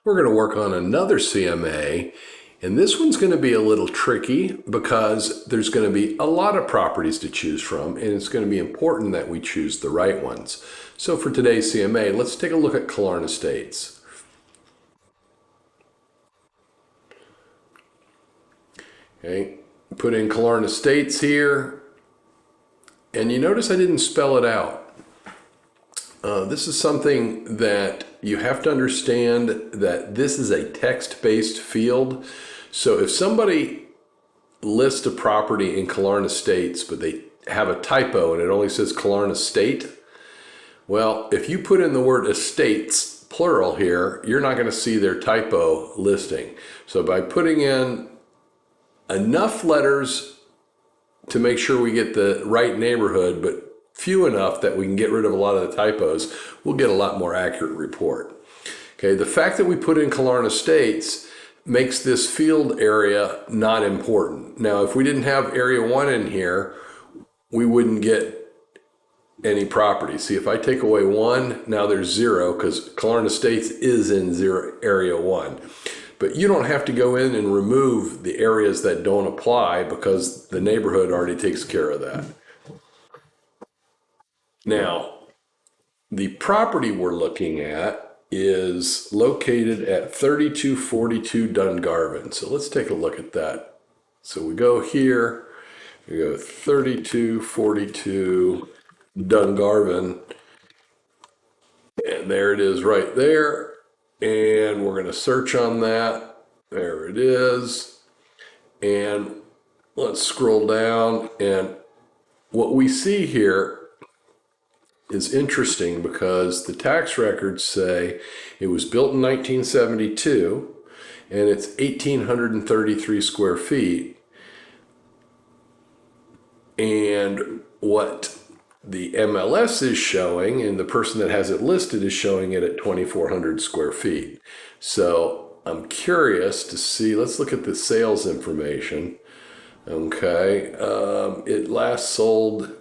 We're going to work on another CMA, and this one's going to be a little tricky because there's going to be a lot of properties to choose from, and it's going to be important that we choose the right ones. So for today's CMA, let's take a look at Killearn Estates. Okay, put in Killearn Estates here, and you notice I didn't spell it out. This is something that you have to understand, that this is a text-based field. So if somebody lists a property in Killearn Estates, but they have a typo and it only says Killearn Estate, well, if you put in the word estates, plural here, you're not going to see their typo listing. So by putting in enough letters to make sure we get the right neighborhood, but few enough that we can get rid of a lot of the typos, we'll get a lot more accurate report. Okay, the fact that we put in Killearn Estates makes this field area not important. Now, if we didn't have area 1 in here, we wouldn't get any property. See, if I take away 1, now there's 0 because Killearn Estates is in area 1. But you don't have to go in and remove the areas that don't apply because the neighborhood already takes care of that. Now, the property we're looking at is located at 3242 Dungarvan. So let's take a look at that. So we go here, we go 3242 Dungarvan, and there it is right there. And we're going to search on that. There it is. And let's scroll down, and what we see here is interesting because the tax records say it was built in 1972 and it's 1,833 square feet. And what the MLS is showing, and the person that has it listed is showing it at 2,400 square feet. So I'm curious to see, let's look at the sales information. Okay, it last sold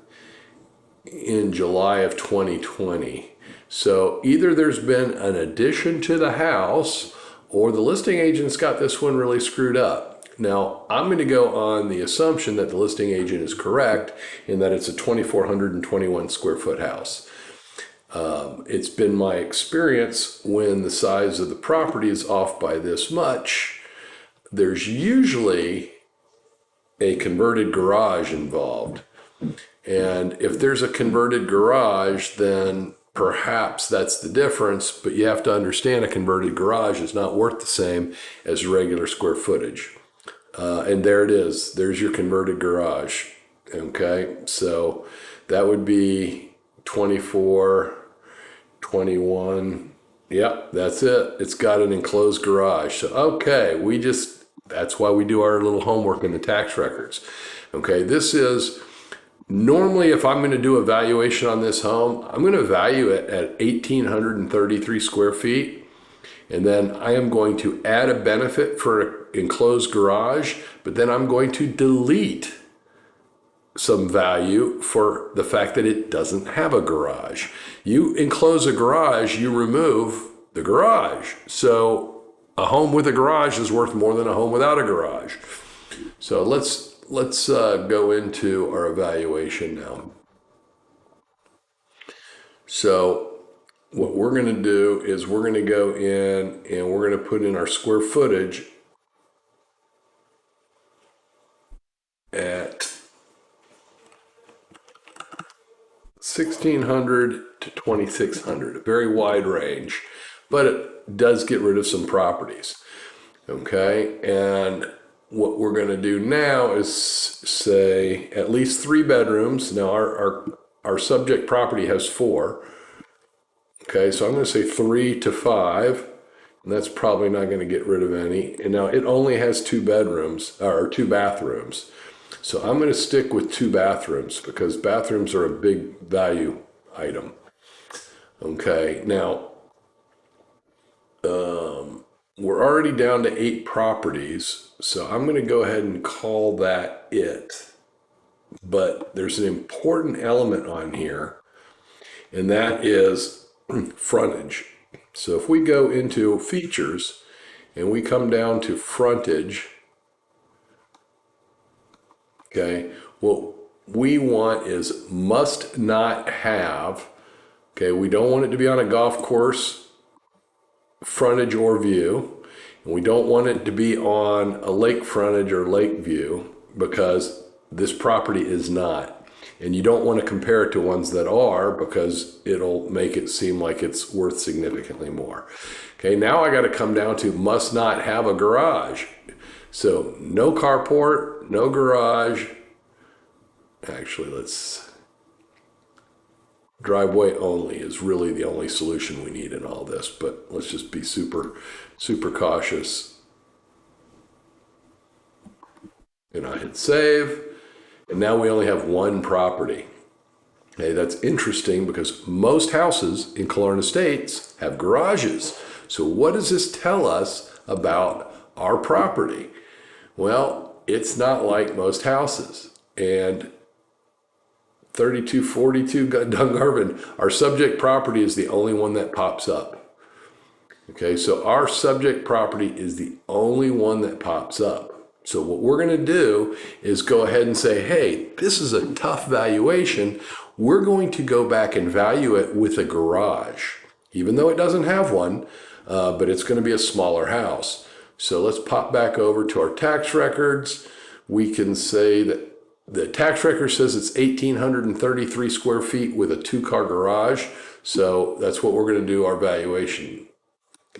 in July of 2020. So either there's been an addition to the house or the listing agent's got this one really screwed up. Now, I'm going to go on the assumption that the listing agent is correct in that it's a 2,421 square foot house. It's been my experience when the size of the property is off by this much, there's usually a converted garage involved. And if there's a converted garage, then perhaps that's the difference, but you have to understand a converted garage is not worth the same as regular square footage. And there it is. There's your converted garage. Okay, so that would be 24, 21. Yep, that's it. It's got an enclosed garage. So, okay, that's why we do our little homework in the tax records. Okay, this is... Normally, if I'm going to do a valuation on this home, I'm going to value it at 1,833 square feet. And then I am going to add a benefit for an enclosed garage, but then I'm going to delete some value for the fact that it doesn't have a garage. You enclose a garage, you remove the garage. So a home with a garage is worth more than a home without a garage. So let's go into our evaluation now. So what we're going to do is we're going to go in and we're going to put in our square footage at 1,600 to 2,600, a very wide range, but it does get rid of some properties. Okay, and what we're going to do now is say at least 3 bedrooms. Now our subject property has 4. Okay, so I'm going to say 3 to 5, and that's probably not going to get rid of any. And now it only has 2 bedrooms or 2 bathrooms. So I'm going to stick with 2 bathrooms because bathrooms are a big value item. Okay, now we're already down to 8 properties, so I'm going to go ahead and call that it. But there's an important element on here, and that is frontage. So if we go into features and we come down to frontage, okay, what we want is must not have, okay, we don't want it to be on a golf course frontage or view, and we don't want it to be on a lake frontage or lake view because this property is not. And you don't want to compare it to ones that are because it'll make it seem like it's worth significantly more. Okay, now I got to come down to must not have a garage. So no carport, no garage. Actually, let's driveway only is really the only solution we need in all this, but let's just be super cautious. And I hit save, and now we only have one property. Okay, that's interesting because most houses in Killearn Estates have garages. So what does this tell us about our property? Well, it's not like most houses. And 3242 Dungarvan, our subject property is the only one that pops up. Okay, so our subject property is the only one that pops up. So what we're going to do is go ahead and say, hey, this is a tough valuation. We're going to go back and value it with a garage, even though it doesn't have one, but it's going to be a smaller house. So let's pop back over to our tax records. We can say that the tax record says it's 1,833 square feet with a 2-car garage. So that's what we're going to do our valuation,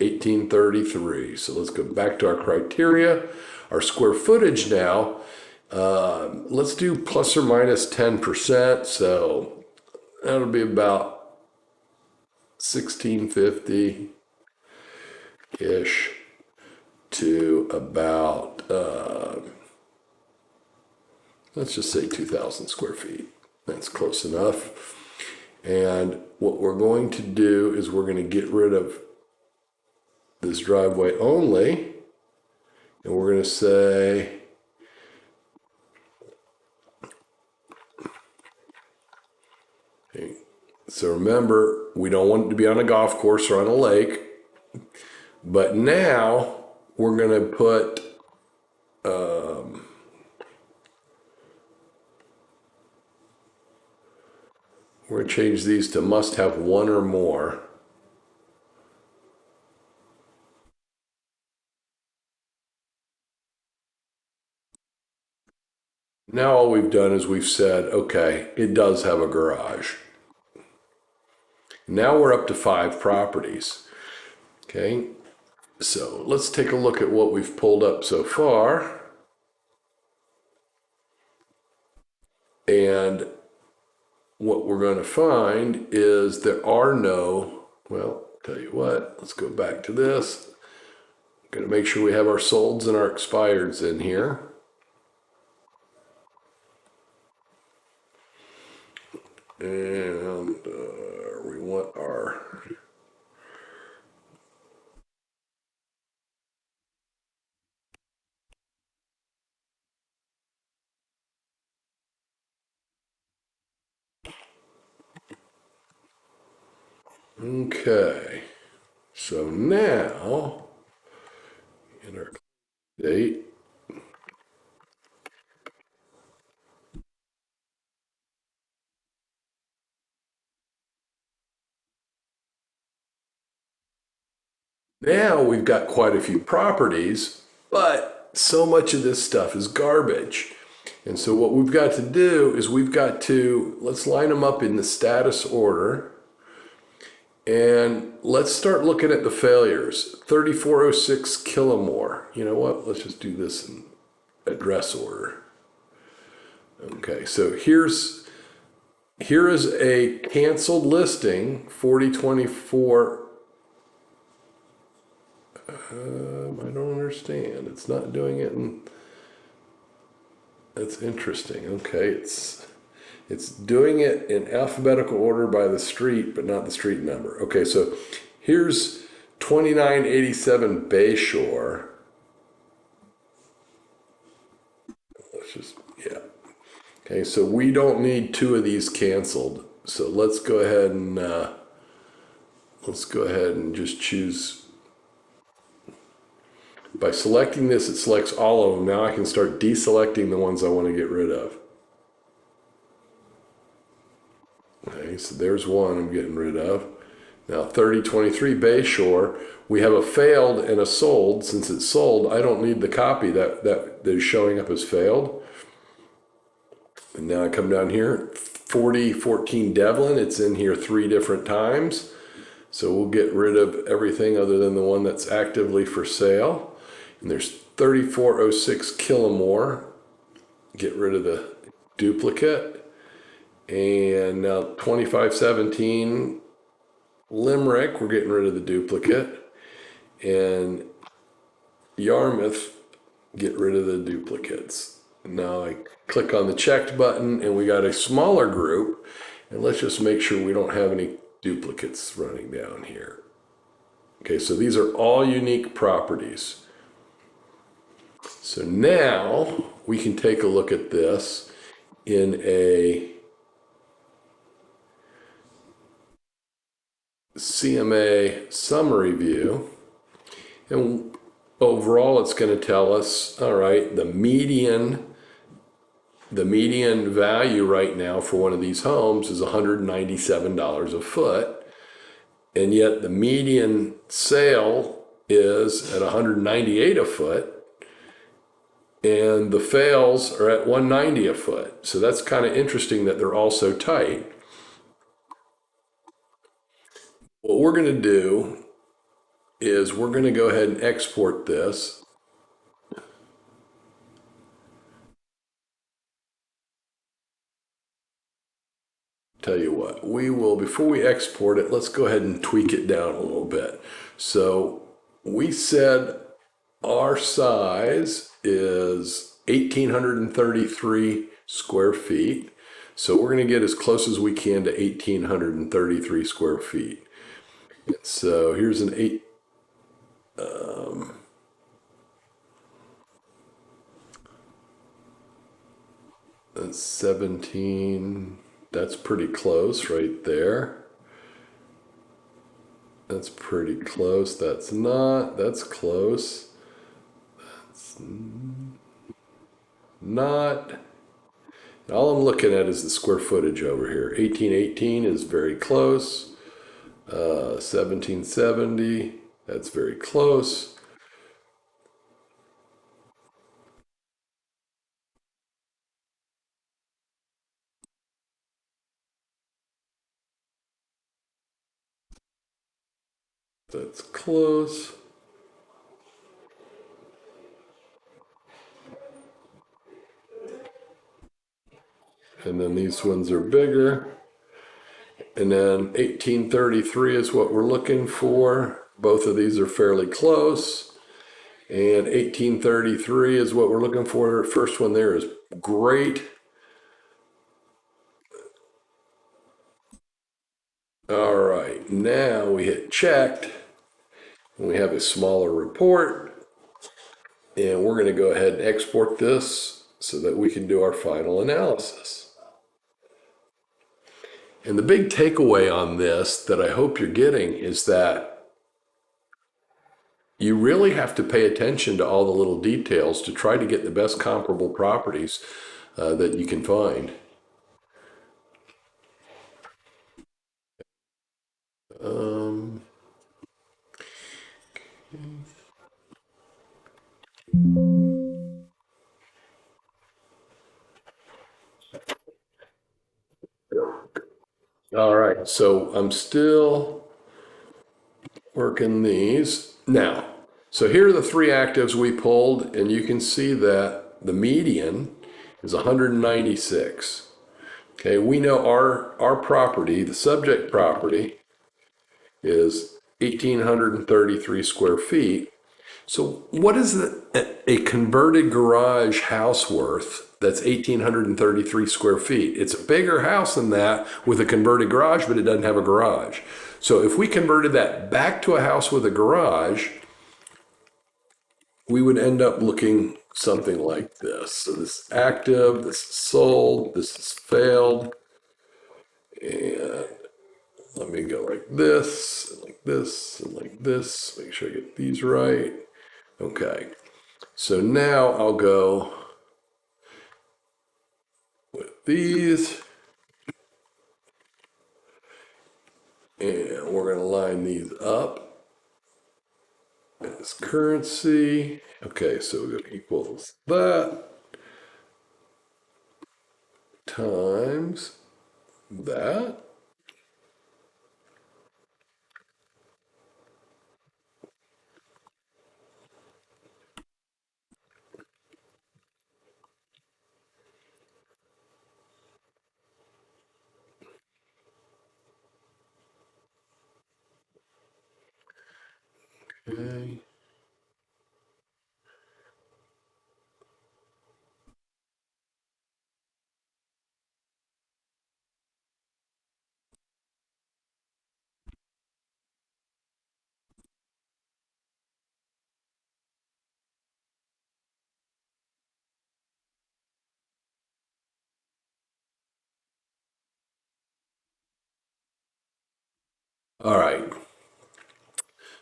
1833. So let's go back to our criteria. Our square footage now, let's do plus or minus 10%. So that'll be about 1650-ish to about, let's just say 2,000 square feet. That's close enough. And what we're going to do is we're going to get rid of this driveway only. And we're going to say, okay, so remember, we don't want it to be on a golf course or on a lake. But now we're going to put, we're going to change these to must have one or more. Now all we've done is we've said, okay, it does have a garage. Now we're up to 5 properties. Okay, so let's take a look at what we've pulled up so far. And what we're going to find is there are no, well, tell you what, let's go back to this. I'm going to make sure we have our solds and our expireds in here. And we want our okay. So now in our date, now we've got quite a few properties, but so much of this stuff is garbage. And so what we've got to do is we've got to, let's line them up in the status order. And let's start looking at the failures. 3406 Killearn. You know what? Let's just do this in address order. Okay, so here is a canceled listing, 4024. I don't understand. It's not doing it in. That's interesting. Okay, it's doing it in alphabetical order by the street, but not the street number. Okay, so here's 2987 Bayshore. Let's just, yeah. Okay, so we don't need 2 of these canceled. So let's go ahead and let's go ahead and just choose. By selecting this, it selects all of them. Now I can start deselecting the ones I want to get rid of. Okay, so there's one I'm getting rid of. Now 3023 Bayshore, we have a failed and a sold. Since it's sold, I don't need the copy that is showing up as failed. And now I come down here, 4014 Devlin, it's in here 3 different times. So we'll get rid of everything other than the one that's actively for sale. And there's 3406 Killearn, get rid of the duplicate. And now 2517 Limerick, we're getting rid of the duplicate. And Yarmouth, get rid of the duplicates. Now I click on the checked button and we got a smaller group. And let's just make sure we don't have any duplicates running down here. Okay, so these are all unique properties. So now we can take a look at this in a CMA summary view. And overall, it's going to tell us, all right, the median value right now for one of these homes is $197 a foot. And yet the median sale is at $198 a foot. And the fails are at $190 a foot. So that's kind of interesting that they're all so tight. What we're going to do is we're going to go ahead and export this. Tell you what, we will, before we export it, let's go ahead and tweak it down a little bit. So we said our size is 1,833 square feet. So we're going to get as close as we can to 1,833 square feet. And so here's an 17. That's pretty close right there. That's pretty close. That's not. That's close. That's not. All I'm looking at is the square footage over here. 1818 is very close. 1770, that's very close. That's close. And then these ones are bigger. And then 1833 is what we're looking for. Both of these are fairly close. And 1833 is what we're looking for. First one there is great. All right, now we hit checked. And we have a smaller report. And we're going to go ahead and export this so that we can do our final analysis. And the big takeaway on this that I hope you're getting is that you really have to pay attention to all the little details to try to get the best comparable properties that you can find. All right, so I'm still working these. Now, so here are the 3 actives we pulled, and you can see that the median is 196. Okay, we know our property, the subject property, is 1,833 square feet. So what is a converted garage house worth that's 1,833 square feet? It's a bigger house than that with a converted garage, but it doesn't have a garage. So if we converted that back to a house with a garage, we would end up looking something like this. So this is active, this is sold, this is failed, and let me go like this, and like this, and like this. Make sure I get these right. Okay. So now I'll go with these. And we're going to line these up as currency. Okay, so we're going to equal that times that. Okay. All right.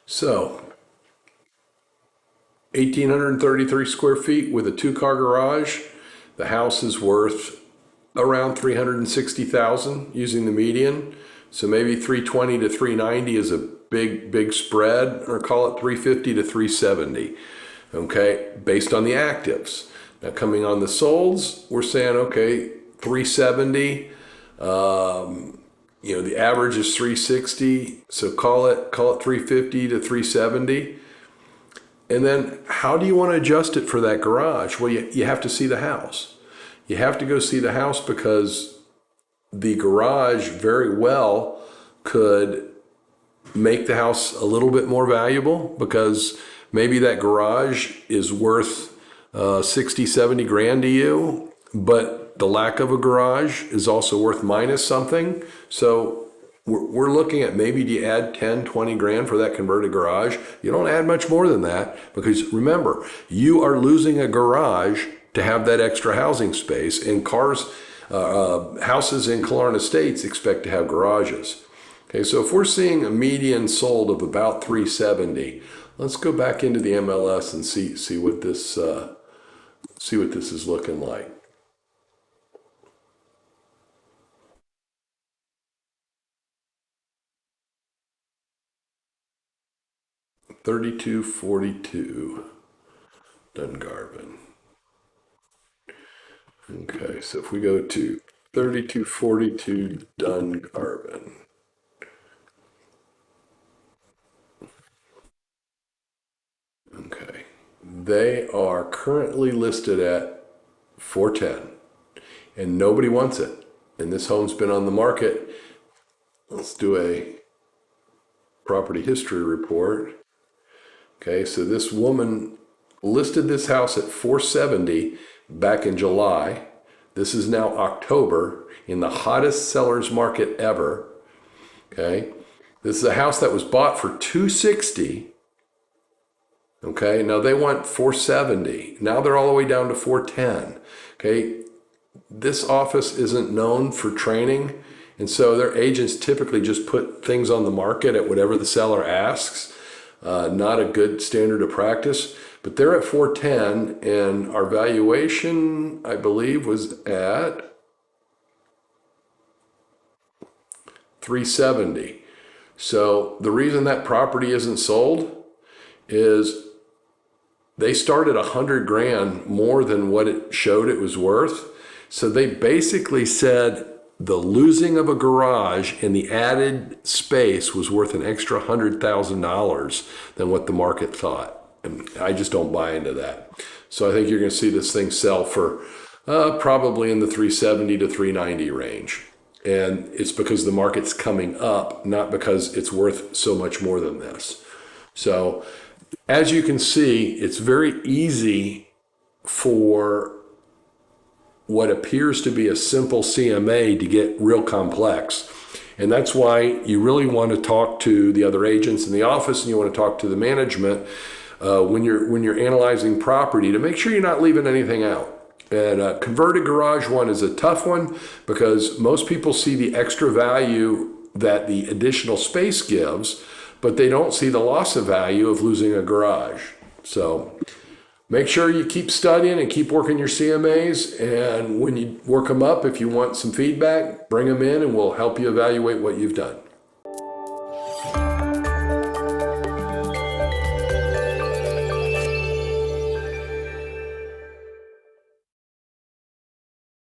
So 1,833 square feet with a two-car garage. The house is worth around 360,000 using the median. So maybe 320 to 390 is a big spread, or call it 350 to 370. Okay, based on the actives. Now coming on the solds, we're saying okay, 370. The average is 360, so call it 350 to 370. And then how do you want to adjust it for that garage? Well, you have to see the house. You have to go see the house because the garage very well could make the house a little bit more valuable, because maybe that garage is worth 60, 70 grand to you, but the lack of a garage is also worth minus something. So we're looking at, maybe do you add 10, 20 grand for that converted garage? You don't add much more than that, because remember, you are losing a garage to have that extra housing space, and houses in Killearn Estates expect to have garages. Okay, so if we're seeing a median sold of about 370, let's go back into the MLS and see what this is looking like. $32.42 Dungarvan. Okay, so if we go to 3242 Dungarvan. Okay, they are currently listed at 410, and nobody wants it. And this home's been on the market. Let's do a property history report. Okay, so this woman listed this house at 470 back in July. This is now October, in the hottest seller's market ever. Okay, this is a house that was bought for 260. Okay, now they want 470. Now they're all the way down to 410. Okay, this office isn't known for training, and so their agents typically just put things on the market at whatever the seller asks. Not a good standard of practice, but they're at 410, and our valuation, I believe, was at 370. So the reason that property isn't sold is they started 100 grand more than what it showed it was worth. So they basically said the losing of a garage and the added space was worth an extra $100,000 than what the market thought. And I just don't buy into that. So I think you're going to see this thing sell for probably in the 370 to 390 range. And it's because the market's coming up, not because it's worth so much more than this. So as you can see, it's very easy for what appears to be a simple CMA to get real complex. And that's why you really want to talk to the other agents in the office, and you want to talk to the management when you're analyzing property, to make sure you're not leaving anything out. And converted garage one is a tough one, because most people see the extra value that the additional space gives, but they don't see the loss of value of losing a garage. So make sure you keep studying and keep working your CMAs. And when you work them up, if you want some feedback, bring them in and we'll help you evaluate what you've done.